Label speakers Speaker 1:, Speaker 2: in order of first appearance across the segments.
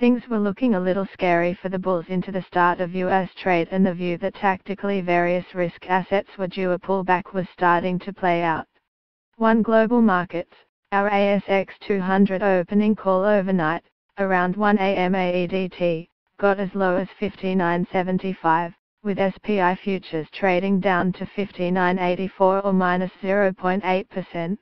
Speaker 1: Things were looking a little scary for the bulls into the start of US trade, and the view that tactically various risk assets were due a pullback was starting to play out. One global markets, our ASX 200 opening call overnight, around 1 AM AEDT, got as low as 59.75, with SPI futures trading down to 59.84 or minus 0.8%.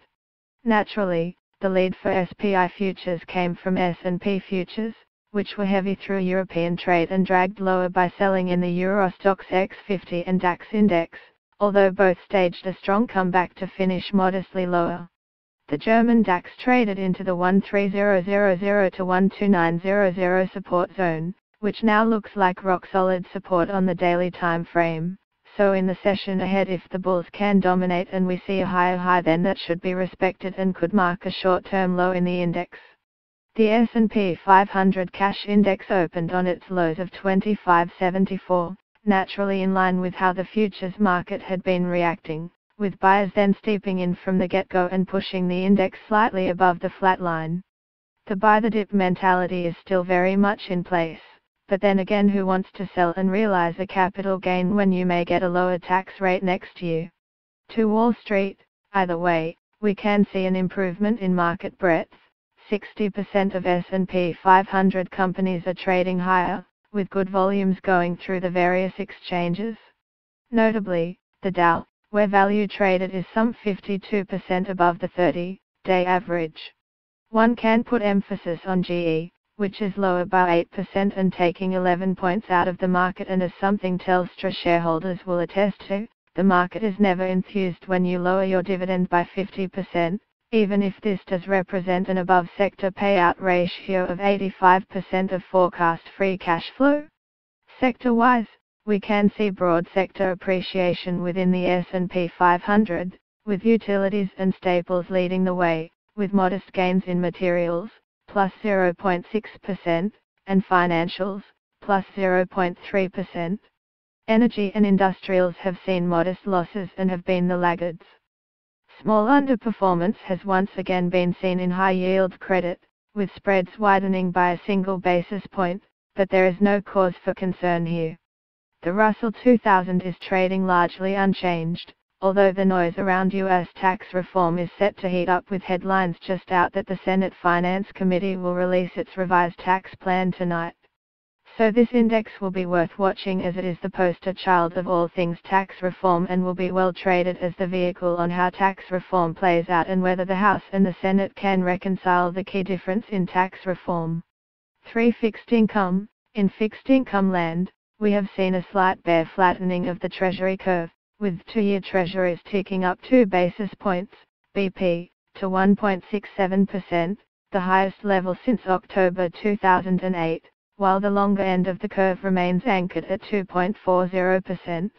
Speaker 1: Naturally, the lead for SPI futures came from S&P futures, which were heavy through European trade and dragged lower by selling in the Euro Stoxx X50 and DAX index, although both staged a strong comeback to finish modestly lower. The German DAX traded into the 13000 to 12900 support zone, which now looks like rock-solid support on the daily time frame. So in the session ahead, if the bulls can dominate and we see a higher high, then that should be respected and could mark a short-term low in the index. The S&P 500 cash index opened on its lows of 25.74, naturally in line with how the futures market had been reacting, with buyers then steeping in from the get-go and pushing the index slightly above the flat line. The buy the dip mentality is still very much in place, but then again, who wants to sell and realize a capital gain when you may get a lower tax rate next year? To Wall Street, either way, we can see an improvement in market breadth. 60% of S&P 500 companies are trading higher, with good volumes going through the various exchanges. Notably, the Dow, where value traded, is some 52% above the 30-day average. One can put emphasis on GE, which is lower by 8% and taking 11 points out of the market, and as something Telstra shareholders will attest to, the market is never enthused when you lower your dividend by 50%. Even if this does represent an above-sector payout ratio of 85% of forecast free cash flow. Sector-wise, we can see broad sector appreciation within the S&P 500, with utilities and staples leading the way, with modest gains in materials, plus 0.6%, and financials, plus 0.3%. Energy and industrials have seen modest losses and have been the laggards. Small underperformance has once again been seen in high-yield credit, with spreads widening by a single basis point, but there is no cause for concern here. The Russell 2000 is trading largely unchanged, although the noise around US tax reform is set to heat up, with headlines just out that the Senate Finance Committee will release its revised tax plan tonight. So this index will be worth watching, as it is the poster child of all things tax reform and will be well traded as the vehicle on how tax reform plays out and whether the House and the Senate can reconcile the key difference in tax reform. 3. Fixed income. In fixed income land, we have seen a slight bear flattening of the Treasury curve, with 2-year Treasuries ticking up 2 basis points, BP, to 1.67%, the highest level since October 2008. While the longer end of the curve remains anchored at 2.40%.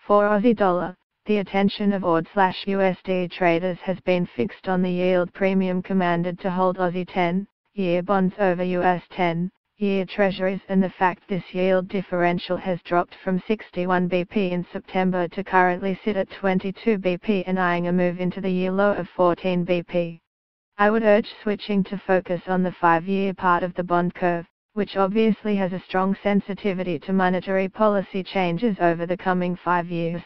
Speaker 1: For Aussie dollar, the attention of AUD/USD traders has been fixed on the yield premium commanded to hold Aussie 10-year bonds over US 10-year treasuries, and the fact this yield differential has dropped from 61 BP in September to currently sit at 22 BP and eyeing a move into the year low of 14 BP. I would urge switching to focus on the 5-year part of the bond curve, which obviously has a strong sensitivity to monetary policy changes over the coming 5 years.